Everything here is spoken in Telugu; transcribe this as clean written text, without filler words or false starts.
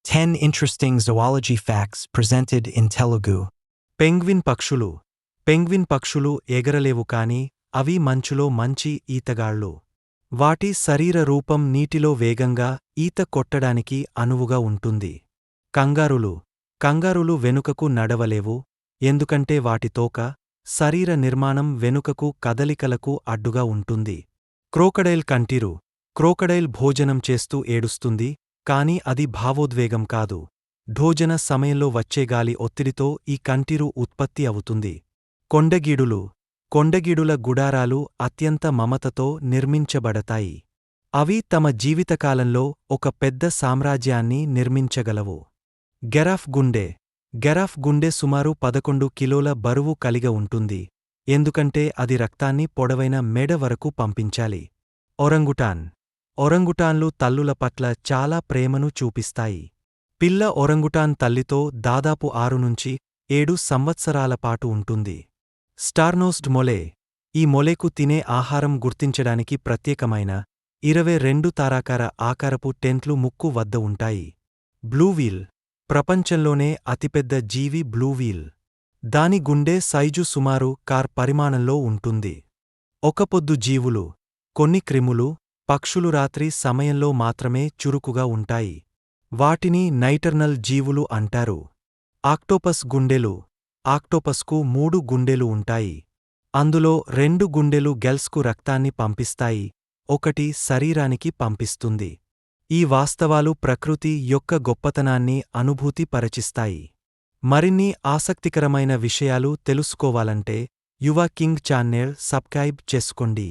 10 interesting zoology facts presented in Telugu. Penguin పక్షులు. పెంగ్విన్ పక్షులు ఎగరలేవు కాని అవి మంచులో మంచి ఈతగాళ్ళు. వాటి శరీర రూపం నీటిలో వేగంగా ఈత కొట్టడానికి అనువుగా ఉంటుంది. కంగారులు. కంగారులు వెనుకకు నడవలేవు, ఎందుకంటే వాటి తోక, శరీర నిర్మాణం వెనుకకు కదలికలకు అడ్డుగా ఉంటుంది. క్రోకడైల్ కంటిరు. క్రోకడైల్ భోజనం చేస్తూ ఏడుస్తుంది, కాని అది భావోద్వేగం కాదు. భోజన సమయంలో వచ్చే గాలి ఒత్తిడితో ఈ కంటిరు ఉత్పత్తి అవుతుంది. కొండగీడులు. కొండగీడుల గుడారాలు అత్యంత మమతతో నిర్మించబడతాయి. అవి తమ జీవితకాలంలో ఒక పెద్ద సామ్రాజ్యాన్ని నిర్మించగలవు. గెరాఫ్ గుండె. గెరాఫ్ గుండె సుమారు 11 కిలోల బరువు కలిగి ఉంటుంది, ఎందుకంటే అది రక్తాన్ని పొడవైన మెడ వరకు పంపించాలి. ఒరంగుటాన్. ఒరంగుటాన్లు తల్లుల పట్ల చాలా ప్రేమను చూపిస్తాయి. పిల్ల ఒరంగుటాన్ తల్లితో దాదాపు 6 నుంచి 7 సంవత్సరాల పాటు ఉంటుంది. స్టార్నోస్డ్ మొలే. ఈ మొలేకు తినే ఆహారం గుర్తించడానికి ప్రత్యేకమైన 22 తారాకార ఆకారపు టెంట్లు ముక్కు వద్ద ఉంటాయి. బ్లూవీల్. ప్రపంచంలోనే అతిపెద్ద జీవి బ్లూవీల్. దాని గుండె సైజు సుమారు కార్ పరిమాణంలో ఉంటుంది. ఒకపొద్దు జీవులు. కొన్ని క్రిములు, పక్షులు రాత్రి సమయంలో మాత్రమే చురుకుగా ఉంటాయి. వాటిని నైటర్నల్ జీవులు అంటారు. ఆక్టోపస్ గుండెలు. ఆక్టోపస్కు 3 గుండెలు ఉంటాయి. అందులో 2 గుండెలు గెల్స్కు రక్తాన్ని పంపిస్తాయి, ఒకటి శరీరానికి పంపిస్తుంది. ఈ వాస్తవాలు ప్రకృతి యొక్క గొప్పతనాన్ని అనుభూతి పరచిస్తాయి. మరిన్ని ఆసక్తికరమైన విషయాలు తెలుసుకోవాలంటే యువ కింగ్ ఛానెల్ సబ్స్క్రైబ్ చేసుకోండి.